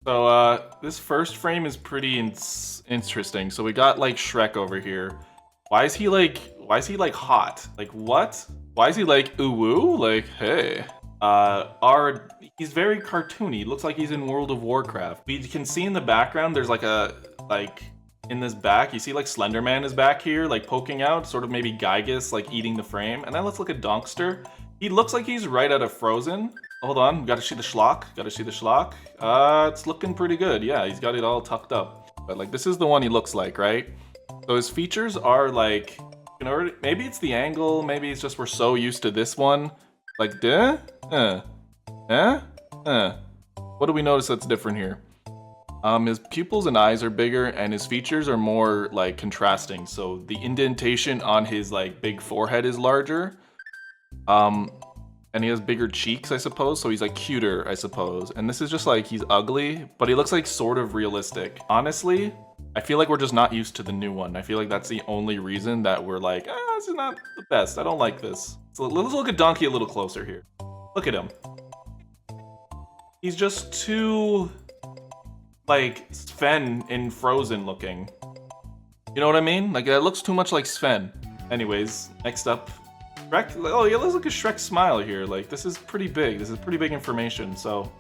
So this first frame is pretty interesting. So we got like Shrek over here. Why is he like hot? Like what? Why is he like ooh woo? Like hey. He's very cartoony. Looks like he's in World of Warcraft. We can see in the background there's like in this back, you see like Slender Man is back here, like poking out, sort of maybe Gygus like eating the frame. And then let's look at Donkster. He looks like he's right out of Frozen. Hold on, gotta see the schlock. Gotta see the schlock. It's looking pretty good. Yeah, he's got it all tucked up. But like, this is the one he looks like, right? So his features are like, you know, maybe it's the angle, maybe it's just we're so used to this one. Like, what do we notice that's different here? His pupils and eyes are bigger, and his features are more like contrasting. So the indentation on his like big forehead is larger. And he has bigger cheeks, I suppose, so he's like cuter, I suppose. And this is just like, he's ugly, but he looks like sort of realistic. Honestly, I feel like we're just not used to the new one. I feel like that's the only reason that we're like, this is not the best. I don't like this. So let's look at Donkey a little closer here. Look at him. He's just too, like, Sven in Frozen looking. You know what I mean? Like, that looks too much like Sven. Anyways, next up. Shrek, oh yeah, let's look at Shrek's smile here. Like, this is pretty big. This is pretty big information, so.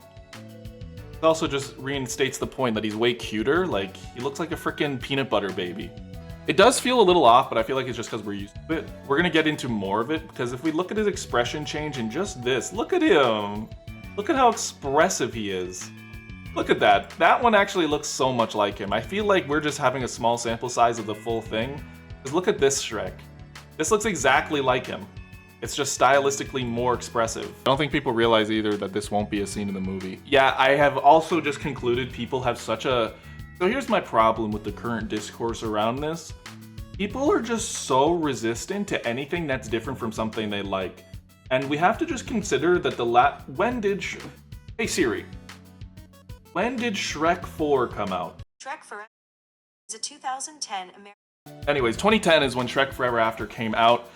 It also just reinstates the point that he's way cuter. Like, he looks like a freaking peanut butter baby. It does feel a little off, but I feel like it's just because we're used to it. We're gonna get into more of it, because if we look at his expression change in just this, look at him. Look at how expressive he is. Look at that. That one actually looks so much like him. I feel like we're just having a small sample size of the full thing. Because look at this Shrek. This looks exactly like him. It's just stylistically more expressive. I don't think people realize either that this won't be a scene in the movie. Yeah, I have also just concluded people have such a... So here's my problem with the current discourse around this. People are just so resistant to anything that's different from something they like. And we have to just consider that Hey Siri. When did Shrek 4 come out? Shrek Forever is a 2010 American... Anyways, 2010 is when Shrek Forever After came out.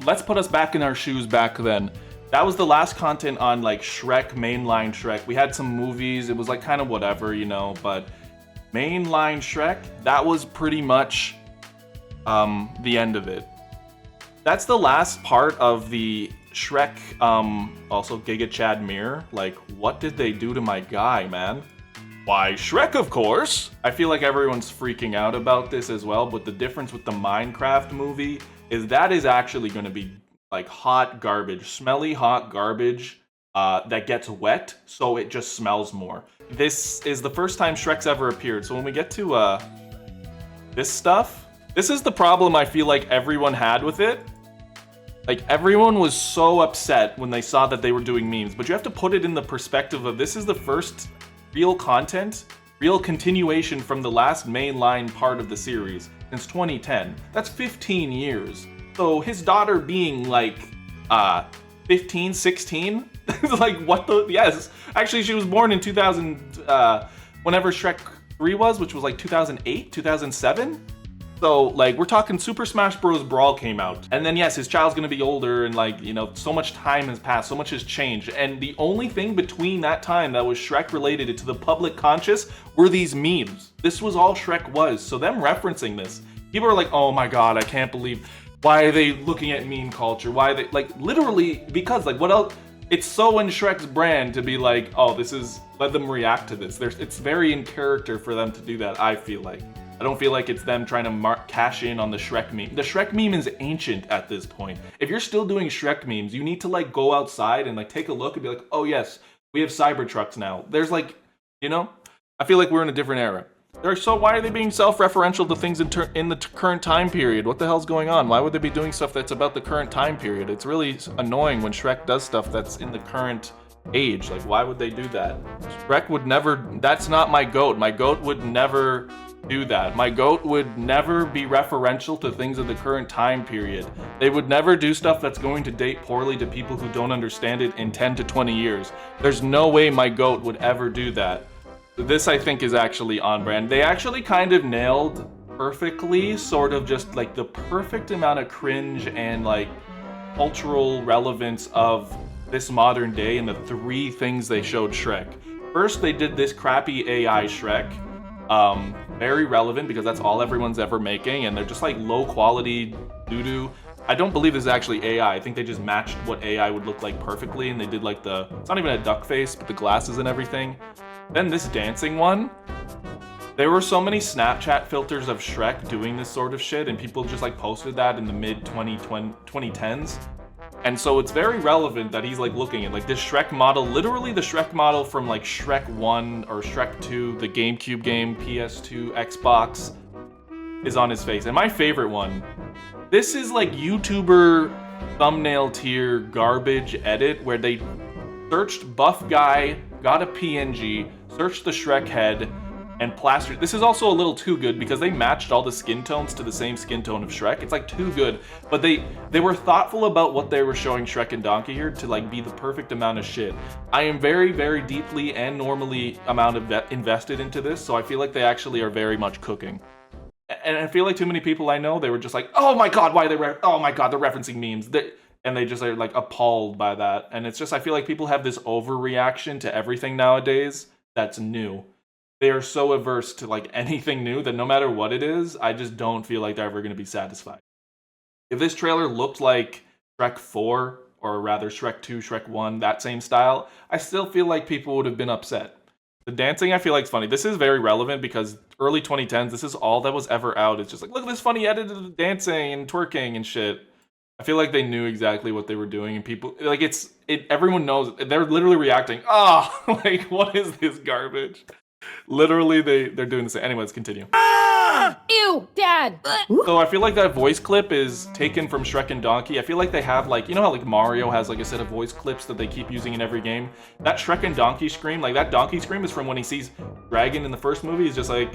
Let's put us back in our shoes back then. That was the last content on like Shrek, mainline Shrek. We had some movies, it was like kind of whatever, you know, but mainline Shrek, that was pretty much the end of it. That's the last part of the Shrek, also Giga Chad Mirror. Like, what did they do to my guy, man? Why, Shrek, of course! I feel like everyone's freaking out about this as well, but the difference with the Minecraft movie is that is actually going to be like hot garbage, smelly hot garbage that gets wet, so it just smells more. This is the first time Shrek's ever appeared, so when we get to this stuff, this is the problem I feel like everyone had with it. Like, everyone was so upset when they saw that they were doing memes, but you have to put it in the perspective of this is the first real content, real continuation from the last mainline part of the series since 2010. That's 15 years. So his daughter being like 15, 16, like what the, yes. Actually, she was born in 2000, whenever Shrek 3 was, which was like 2008, 2007. So like we're talking Super Smash Bros. Brawl came out. And then yes, his child's gonna be older and like, you know, so much time has passed, so much has changed. And the only thing between that time that was Shrek related to the public conscious were these memes. This was all Shrek was. So them referencing this, people are like, oh my God, I can't believe, why are they looking at meme culture? Why are they, like literally, because like what else? It's so in Shrek's brand to be like, oh, this is, let them react to this. It's very in character for them to do that, I feel like. I don't feel like it's them trying to cash in on the Shrek meme. The Shrek meme is ancient at this point. If you're still doing Shrek memes, you need to like go outside and like take a look and be like, oh yes, we have Cybertrucks now. There's like, you know, I feel like we're in a different era. So why are they being self-referential to things in the current time period? What the hell's going on? Why would they be doing stuff that's about the current time period? It's really annoying when Shrek does stuff that's in the current age. Like, why would they do that? Shrek would never, that's not my goat. My goat would never do that. My goat would never be referential to things of the current time period. They would never do stuff that's going to date poorly to people who don't understand it in 10 to 20 years. There's no way my goat would ever do that. This I think is actually on brand. They actually kind of nailed perfectly, sort of just like the perfect amount of cringe and like cultural relevance of this modern day and the three things they showed Shrek. First, they did this crappy AI Shrek. Very relevant because that's all everyone's ever making, and they're just like low quality doo-doo. I don't believe this is actually AI. I think they just matched what AI would look like perfectly, and they did like it's not even a duck face, but the glasses and everything. Then this dancing one, there were so many Snapchat filters of Shrek doing this sort of shit, and people just like posted that in the mid 2010s. And so it's very relevant that he's like looking at like this Shrek model, literally the Shrek model from like Shrek 1 or Shrek 2, the GameCube game, PS2, Xbox, is on his face. And my favorite one, this is like YouTuber thumbnail tier garbage edit where they searched buff guy, got a PNG, searched the Shrek head, and plastered. This is also a little too good because they matched all the skin tones to the same skin tone of Shrek. It's like too good, but they were thoughtful about what they were showing Shrek and Donkey here to like be the perfect amount of shit. I am very, very deeply and normally invested into this, so I feel like they actually are very much cooking. And I feel like too many people I know, they were just like, oh my god, why are they oh my god, they're referencing memes. And they just are like appalled by that. And it's just, I feel like people have this overreaction to everything nowadays that's new. They are so averse to like anything new that no matter what it is, I just don't feel like they're ever going to be satisfied. If this trailer looked like Shrek 4, or rather Shrek 2, Shrek 1, that same style, I still feel like people would have been upset. The dancing, I feel like, is funny. This is very relevant because early 2010s, this is all that was ever out. It's just like, look at this funny edited dancing and twerking and shit. I feel like they knew exactly what they were doing, and people, like, everyone knows, they're literally reacting, like, what is this garbage? Literally, they're doing the same. Anyway, let's continue. Ew, Dad! So I feel like that voice clip is taken from Shrek and Donkey. I feel like they have like, you know how like Mario has like a set of voice clips that they keep using in every game? That Shrek and Donkey scream, like that Donkey scream is from when he sees Dragon in the first movie. He's just like,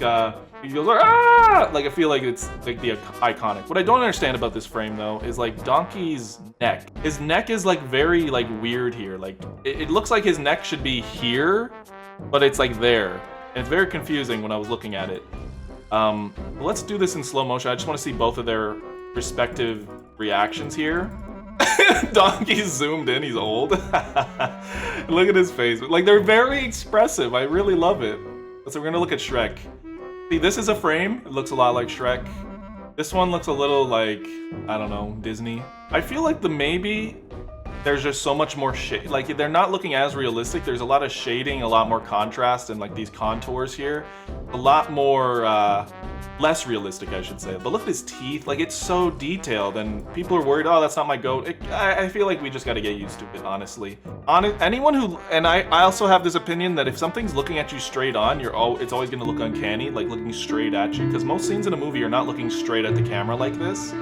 he goes, ah! Like I feel like it's like the iconic. What I don't understand about this frame though is like Donkey's neck. His neck is like very like weird here. Like it looks like his neck should be here, but it's like there. And it's very confusing when I was looking at it. Let's do this in slow motion. I just want to see both of their respective reactions here. Donkey's zoomed in, he's old. Look at his face. Like, they're very expressive. I really love it. So we're gonna look at Shrek. See, this is a frame. It looks a lot like Shrek. This one looks a little like, I don't know, Disney. I feel like there's just so much more shade. Like, they're not looking as realistic. There's a lot of shading, a lot more contrast, and like these contours here. A lot more, less realistic, I should say. But look at his teeth. Like, it's so detailed, and people are worried, oh, that's not my goat. I feel like we just gotta get used to it, honestly. Anyone who, and I also have this opinion that if something's looking at you straight on, it's always gonna look uncanny, like looking straight at you. Because most scenes in a movie are not looking straight at the camera like this.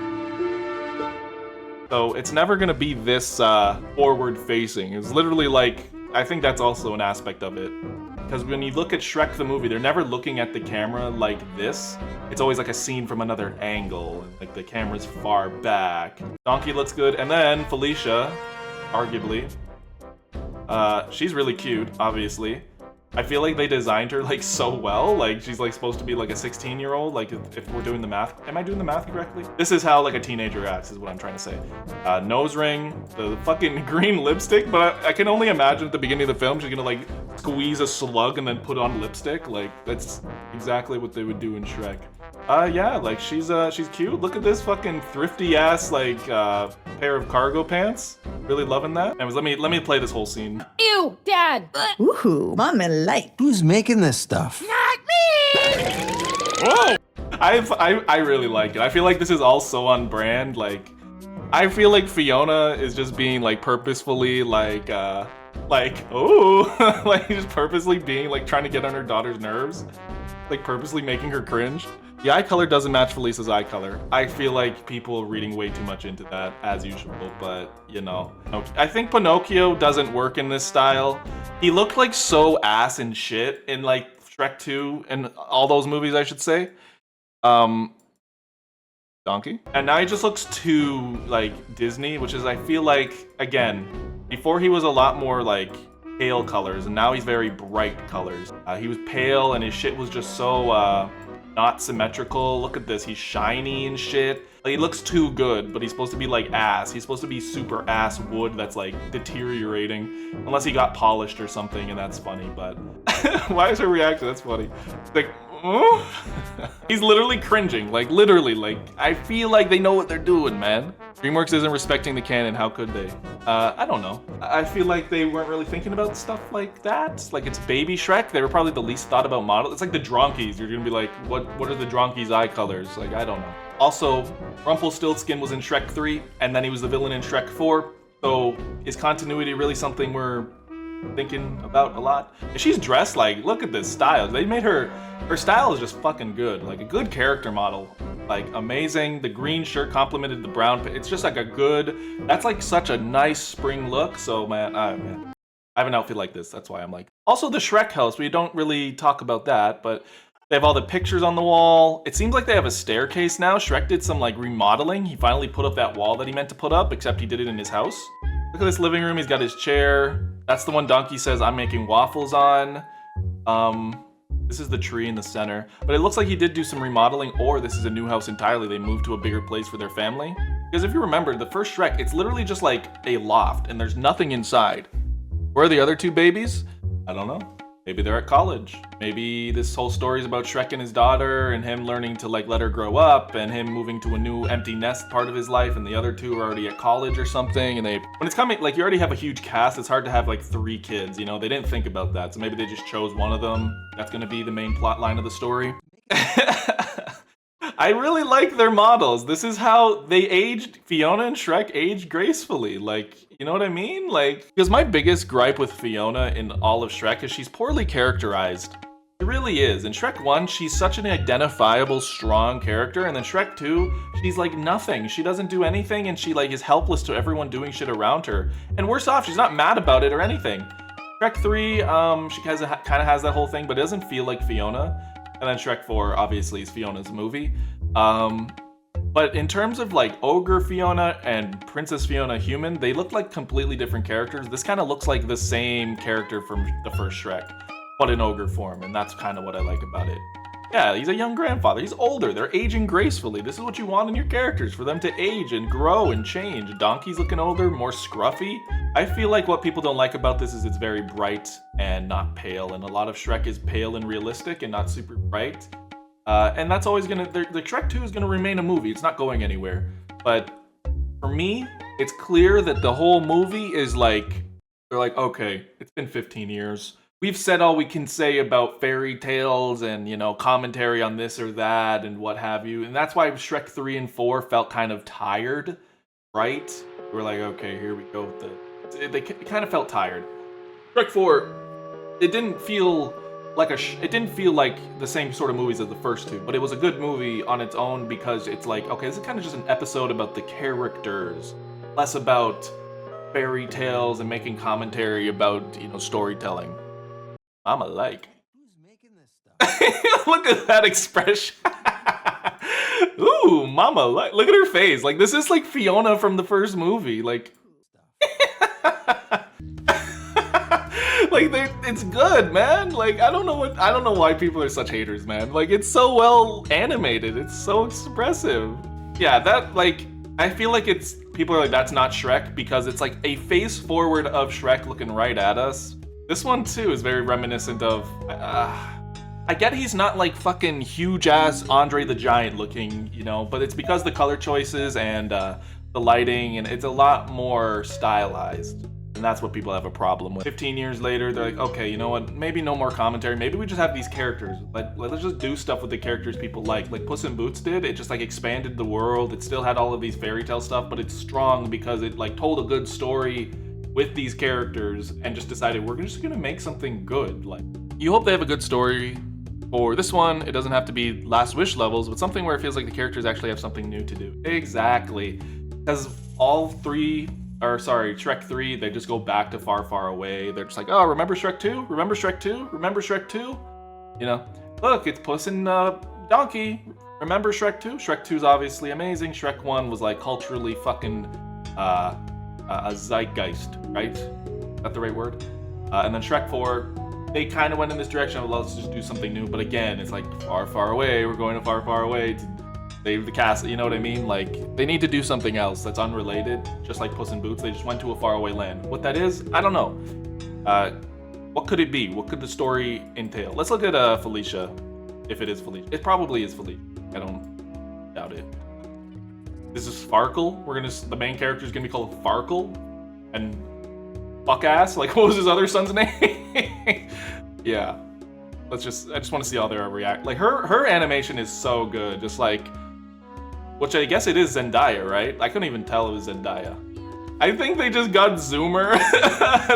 So it's never gonna be this forward facing. It's literally like, I think that's also an aspect of it. Because when you look at Shrek the movie, they're never looking at the camera like this. It's always like a scene from another angle. Like the camera's far back. Donkey looks good. And then Felicia, arguably. She's really cute, obviously. I feel like they designed her like so well. Like she's like supposed to be like a 16-year-old. Like if we're doing the math, am I doing the math correctly? This is how like a teenager acts, is what I'm trying to say. Nose ring, the fucking green lipstick. But I can only imagine at the beginning of the film she's gonna like squeeze a slug and then put on lipstick. Like that's exactly what they would do in Shrek. Yeah, like she's cute. Look at this fucking thrifty ass like pair of cargo pants. Really loving that. Anyways, let me play this whole scene. Ew, Dad! Ooh, mommy like. Who's making this stuff? Not me! Whoa! I really like it. I feel like this is all so on brand. Like, I feel like Fiona is just being like purposefully like oh, like just purposely being like trying to get on her daughter's nerves, like purposely making her cringe. The eye color doesn't match Felicia's eye color. I feel like people are reading way too much into that, as usual, but, you know. I think Pinocchio doesn't work in this style. He looked like so ass and shit in, like, Shrek 2 and all those movies, I should say. Donkey. And now he just looks too, like, Disney, which is, I feel like, again, before he was a lot more, like, pale colors, and now he's very bright colors. He was pale, and his shit was just so, not symmetrical. Look at this, he's shiny and shit. Like, he looks too good, but he's supposed to be like ass. He's supposed to be super ass wood that's like deteriorating. Unless he got polished or something, and that's funny, but... Why is her reaction? That's funny. Like, oh? He's literally cringing, like literally, like, I feel like they know what they're doing, man. DreamWorks isn't respecting the canon, how could they? I don't know. I feel like they weren't really thinking about stuff like that. Like, it's baby Shrek, they were probably the least thought about model. It's like the Dronkies, you're gonna be like, what are the Dronkies' eye colors? Like, I don't know. Also, Rumpelstiltskin was in Shrek 3, and then he was the villain in Shrek 4, so is continuity really something we're thinking about a lot? And she's dressed like, look at this style. They made her style is just fucking good. Like a good character model. Like amazing. The green shirt complemented the brown. It's just like a good, that's like such a nice spring look. So man, I have an outfit like this. That's why I'm like. Also the Shrek house, we don't really talk about that, but they have all the pictures on the wall. It seems like they have a staircase now. Shrek did some like remodeling. He finally put up that wall that he meant to put up, except he did it in his house. Look at this living room. He's got his chair. That's the one Donkey says I'm making waffles on. This is the tree in the center. But it looks like he did do some remodeling, or this is a new house entirely. They moved to a bigger place for their family. Because if you remember, the first Shrek, it's literally just like a loft, and there's nothing inside. Where are the other two babies? I don't know. Maybe they're at college. Maybe this whole story is about Shrek and his daughter and him learning to like let her grow up and him moving to a new empty nest part of his life, and the other two are already at college or something. And when it's coming, like you already have a huge cast, it's hard to have like 3 kids, you know? They didn't think about that. So maybe they just chose one of them. That's gonna be the main plot line of the story. I really like their models. This is how they aged, Fiona and Shrek aged gracefully. Like, you know what I mean? Like, because my biggest gripe with Fiona in all of Shrek is she's poorly characterized. She really is. In Shrek 1, she's such an identifiable, strong character, and then Shrek 2, she's like nothing. She doesn't do anything, and she like is helpless to everyone doing shit around her. And worse off, she's not mad about it or anything. Shrek 3, she kind of has that whole thing, but it doesn't feel like Fiona. And then Shrek 4, obviously, is Fiona's movie. But in terms of like Ogre Fiona and Princess Fiona human, they look like completely different characters. This kind of looks like the same character from the first Shrek, but in ogre form, and that's kind of what I like about it. Yeah, he's a young grandfather. He's older. They're aging gracefully. This is what you want in your characters, for them to age and grow and change. Donkey's looking older, more scruffy. I feel like what people don't like about this is it's very bright and not pale, and a lot of Shrek is pale and realistic and not super bright. And that's always gonna, the Shrek 2 is gonna remain a movie. It's not going anywhere. But for me, it's clear that the whole movie is like, they're like, okay, it's been 15 years. We've said all we can say about fairy tales and, you know, commentary on this or that and what have you. And that's why Shrek 3 and 4 felt kind of tired, right? We're like, okay, here we go with it kind of felt tired. Shrek 4, it didn't feel like it didn't feel like the same sort of movies as the first two, but it was a good movie on its own because it's like, okay, this is kind of just an episode about the characters, less about fairy tales and making commentary about, you know, storytelling. Mama like. Who's making this stuff? Look at that expression. Ooh, mama like. Look at her face. Like, this is like Fiona from the first movie. Like, like it's good, man. Like, I don't know why people are such haters, man. Like, it's so well animated. It's so expressive. Yeah, that, like, I feel like people are like, that's not Shrek, because it's like a face forward of Shrek looking right at us. This one too is very reminiscent of, I get he's not like fucking huge ass Andre the Giant looking, you know, but it's because the color choices and the lighting, and it's a lot more stylized. And that's what people have a problem with. 15 years later, they're like, okay, you know what, maybe no more commentary, maybe we just have these characters. Let's just do stuff with the characters people like Puss in Boots did. It just like expanded the world. It still had all of these fairy tale stuff, but it's strong because it like told a good story with these characters and just decided we're just gonna make something good. Like, you hope they have a good story. For this one, it doesn't have to be Last Wish levels, but something where it feels like the characters actually have something new to do. Exactly. Because Shrek 3, they just go back to Far, Far Away. They're just like, oh, remember Shrek 2? Remember Shrek 2? Remember Shrek 2? You know, look, it's Puss and Donkey. Remember Shrek 2? Shrek 2 is obviously amazing. Shrek 1 was like culturally fucking a zeitgeist, right? Is that the right word? And then Shrek 4, they kind of went in this direction of let's just do something new. But again, it's like far, far away. We're going to far, far away to save the castle. You know what I mean? Like they need to do something else that's unrelated, just like Puss in Boots. They just went to a faraway land. What that is, I don't know. What could it be? What could the story entail? Let's look at Felicia, if it is Felicia. It probably is Felicia. I don't doubt it. This is Farkle. The main character is gonna be called Farkle, and fuck ass. Like what was his other son's name? Yeah. I just want to see how they react. Like her animation is so good. Just like, which I guess it is Zendaya, right? I couldn't even tell it was Zendaya. I think they just got Zoomer.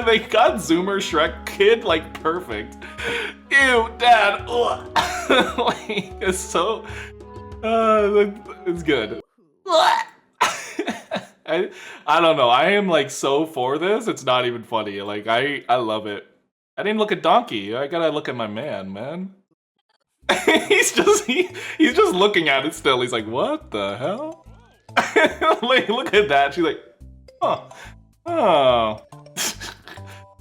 They got Zoomer Shrek kid like perfect. Ew, Dad. Like it's so. It's good. I don't know. I am like so for this. It's not even funny. Like I love it. I didn't look at Donkey. I gotta look at my man. he's just looking at it still. He's like, what the hell? Like, look at that. She's like, oh.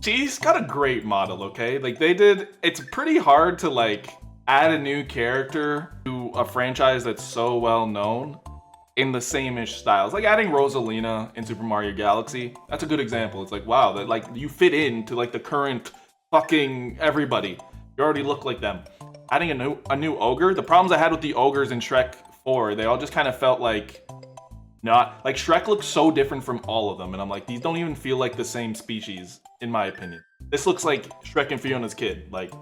She's got a great model, okay? Like it's pretty hard to like add a new character to a franchise that's so well known in the same-ish styles. Like adding Rosalina in Super Mario Galaxy. That's a good example. It's like, wow, that like you fit into like the current fucking everybody. You already look like them. Adding a new ogre. The problems I had with the ogres in Shrek 4, they all just kind of felt like not like Shrek looks so different from all of them, and I'm like, these don't even feel like the same species, in my opinion. This looks like Shrek and Fiona's kid. Like,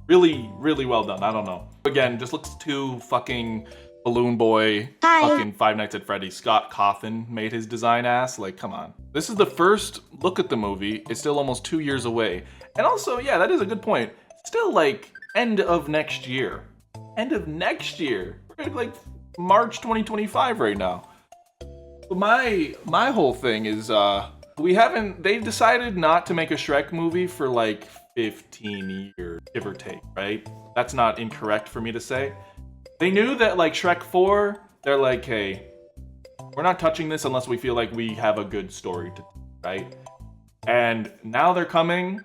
really, really well done. I don't know. Again, just looks too fucking Balloon Boy. Hi. Fucking Five Nights at Freddy's. Scott Cawthon made his design ass. Like, come on. This is the first look at the movie. It's still almost 2 years away. And also, yeah, that is a good point. Still like end of next year. End of next year. We're at like March 2025 right now. But my whole thing is they've decided not to make a Shrek movie for like 15 years, give or take, right? That's not incorrect for me to say. They knew that like Shrek 4, they're like, hey, we're not touching this unless we feel like we have a good story to, right? And now they're coming.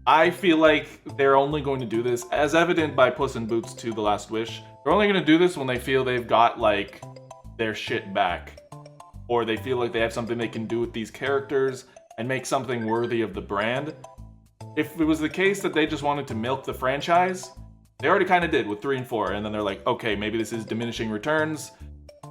I feel like they're only going to do this, as evident by Puss in Boots 2: The Last Wish. They're only going to do this when they feel they've got like their shit back, or they feel like they have something they can do with these characters and make something worthy of the brand. If it was the case that they just wanted to milk the franchise, they already kind of did with 3 and 4, and then they're like, okay, maybe this is diminishing returns.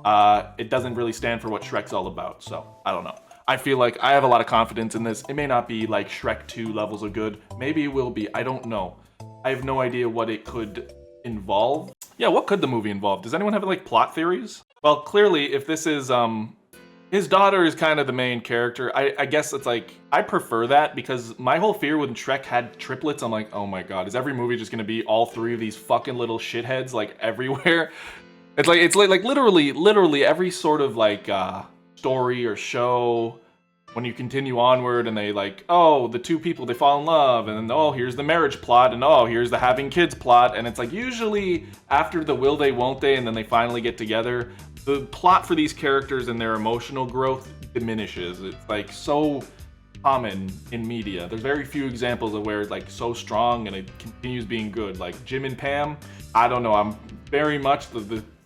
It doesn't really stand for what Shrek's all about, so I don't know. I feel like I have a lot of confidence in this. It may not be like Shrek 2 levels of good. Maybe it will be. I don't know. I have no idea what it could involve. Yeah, what could the movie involve? Does anyone have like plot theories? Well, clearly, if this is his daughter is kind of the main character. I guess it's like, I prefer that because my whole fear when Shrek had triplets, I'm like, oh my god, is every movie just gonna be all 3 of these fucking little shitheads like everywhere? It's like literally every sort of like story or show, when you continue onward and they like, oh, the 2 people, they fall in love, and then, oh, here's the marriage plot, and oh, here's the having kids plot, and it's like usually after the will they, won't they, and then they finally get together, the plot for these characters and their emotional growth diminishes. It's like so common in media. There's very few examples of where it's like so strong and it continues being good. Like Jim and Pam, I don't know, I'm very much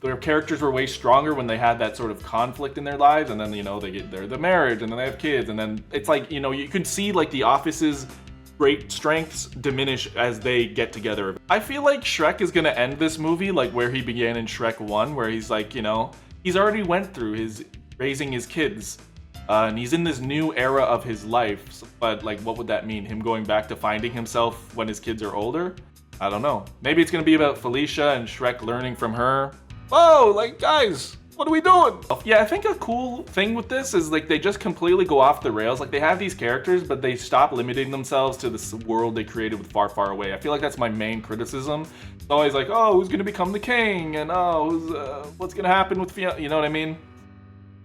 their characters were way stronger when they had that sort of conflict in their lives, and then, you know, they get the marriage, and then they have kids, and then it's like, you know, you can see like the Office's great strengths diminish as they get together. I feel like Shrek is gonna end this movie like where he began in Shrek 1, where he's like, you know, he's already went through his raising his kids, and he's in this new era of his life, but like, what would that mean? Him going back to finding himself when his kids are older? I don't know. Maybe it's gonna be about Felicia and Shrek learning from her. Whoa, like, guys, what are we doing? Yeah, I think a cool thing with this is like they just completely go off the rails. Like they have these characters, but they stop limiting themselves to this world they created with Far, Far Away. I feel like that's my main criticism. It's always like, oh, who's gonna become the king? And oh, what's gonna happen with Fiona? You know what I mean?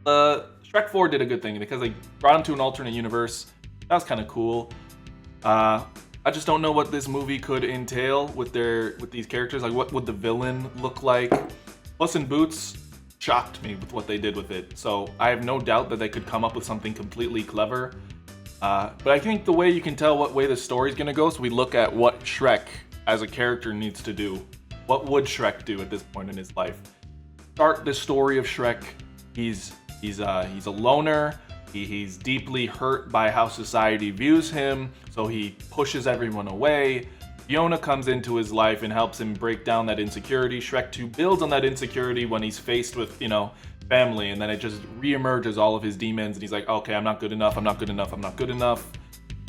Shrek 4 did a good thing because they brought him to an alternate universe. That was kind of cool. I just don't know what this movie could entail with these characters. Like, what would the villain look like? Puss in Boots shocked me with what they did with it. So I have no doubt that they could come up with something completely clever. But I think the way you can tell what way the story's gonna go, so we look at what Shrek as a character needs to do. What would Shrek do at this point in his life? Start the story of Shrek. He's a loner. He's deeply hurt by how society views him, so he pushes everyone away. Fiona comes into his life and helps him break down that insecurity. Shrek 2 builds on that insecurity when he's faced with, family, and then it just reemerges all of his demons, and he's like, okay, I'm not good enough, I'm not good enough, I'm not good enough.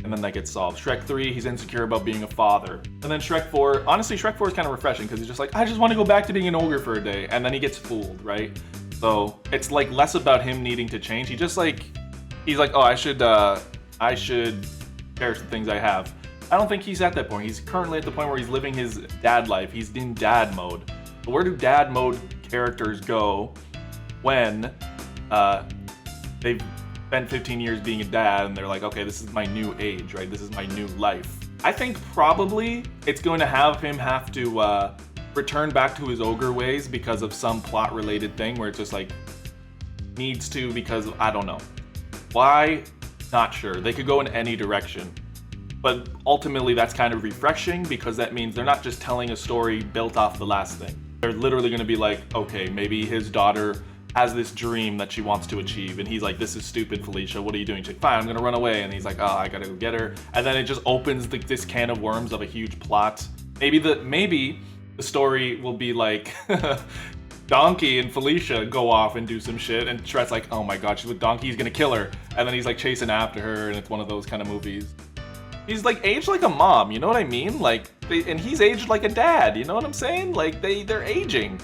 And then that gets solved. Shrek 3, he's insecure about being a father. And then Shrek 4, honestly, Shrek 4 is kind of refreshing because he's just like, I just want to go back to being an ogre for a day. And then he gets fooled, right? So it's like less about him needing to change. He's like, oh, I should cherish the things I have. I don't think he's at that point. He's currently at the point where he's living his dad life. He's in dad mode. So where do dad mode characters go when they've spent 15 years being a dad and they're like, okay, this is my new age, right? This is my new life. I think probably it's going to have him have to return back to his ogre ways because of some plot related thing where it's just like needs to, because I don't know. Why? Not sure. They could go in any direction. But ultimately that's kind of refreshing because that means they're not just telling a story built off the last thing. They're literally going to be like, okay, maybe his daughter has this dream that she wants to achieve, and he's like, this is stupid, Felicia, what are you doing? She's like, fine, I'm gonna run away. And he's like, oh, I gotta go get her. And then it just opens this can of worms of a huge plot. Maybe the story will be like Donkey and Felicia go off and do some shit, and Shrek's like, oh my god, she's with Donkey, he's gonna kill her. And then he's like chasing after her, and it's one of those kind of movies. He's like aged like a mom, you know what I mean? Like, and he's aged like a dad, you know what I'm saying? Like, they're aging.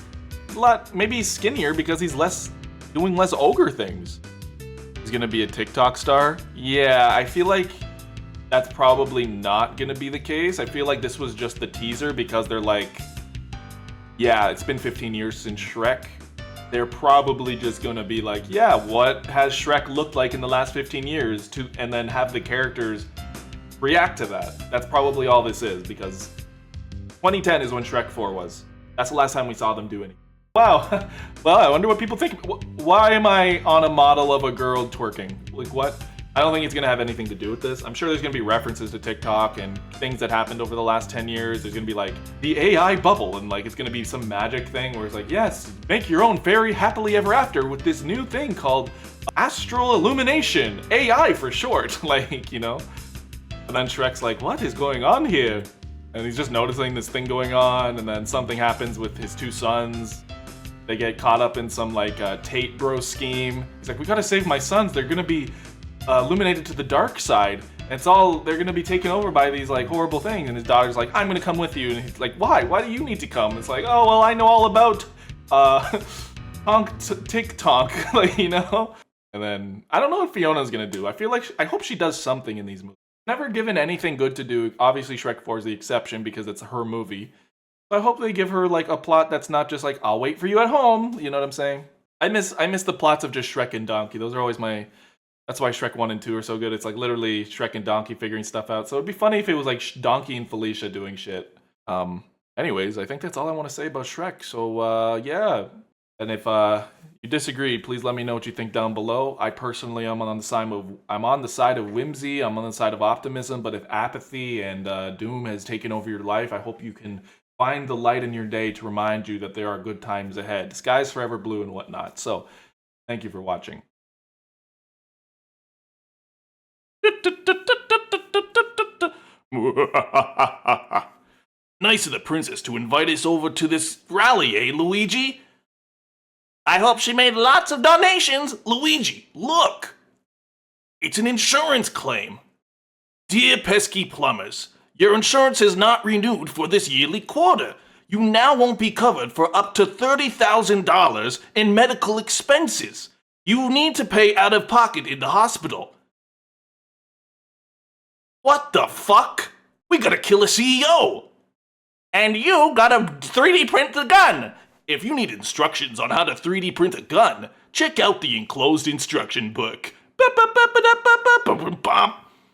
Maybe he's skinnier because he's doing less ogre things. He's gonna be a TikTok star? Yeah, I feel like that's probably not gonna be the case. I feel like this was just the teaser because they're like, yeah, it's been 15 years since Shrek. They're probably just gonna be like, yeah, what has Shrek looked like in the last 15 years? And then have the characters react to that. That's probably all this is, because 2010 is when Shrek 4 was. That's the last time we saw them do anything. Wow. Well, I wonder what people think. Why am I on a model of a girl twerking? Like, what? I don't think it's gonna have anything to do with this. I'm sure there's gonna be references to TikTok and things that happened over the last 10 years. There's gonna be like the AI bubble, and like it's gonna be some magic thing where it's like, yes, make your own fairy happily ever after with this new thing called astral illumination, AI for short. Like, And then Shrek's like, what is going on here? And he's just noticing this thing going on, and then something happens with his two sons. They get caught up in some like Tate bro scheme. He's like, we gotta save my sons. They're gonna be illuminated to the dark side. And they're gonna be taken over by these like horrible things. And his daughter's like, I'm gonna come with you. And he's like, why? Why do you need to come? It's like, oh, well, I know all about TikTok, like, And then I don't know what Fiona's gonna do. I hope she does something in these movies. Never given anything good to do. Obviously, Shrek 4 is the exception because it's her movie. I hope they give her like a plot that's not just like, I'll wait for you at home. You know what I'm saying? I miss the plots of just Shrek and Donkey. Those are always that's why Shrek 1 and 2 are so good. It's like literally Shrek and Donkey figuring stuff out. So it'd be funny if it was like Donkey and Felicia doing shit. Anyways, I think that's all I want to say about Shrek. So yeah. And if you disagree, please let me know what you think down below. I personally am on the side of whimsy. I'm on the side of optimism. But if apathy and doom has taken over your life, I hope you can find the light in your day to remind you that there are good times ahead. Sky's forever blue and whatnot. So, thank you for watching. Nice of the princess to invite us over to this rally, eh, Luigi? I hope she made lots of donations. Luigi, look! It's an insurance claim. Dear pesky plumbers, your insurance is not renewed for this yearly quarter. You now won't be covered for up to $30,000 in medical expenses. You need to pay out of pocket in the hospital. What the fuck? We gotta kill a CEO. And you gotta 3D print the gun. If you need instructions on how to 3D print a gun, check out the enclosed instruction book.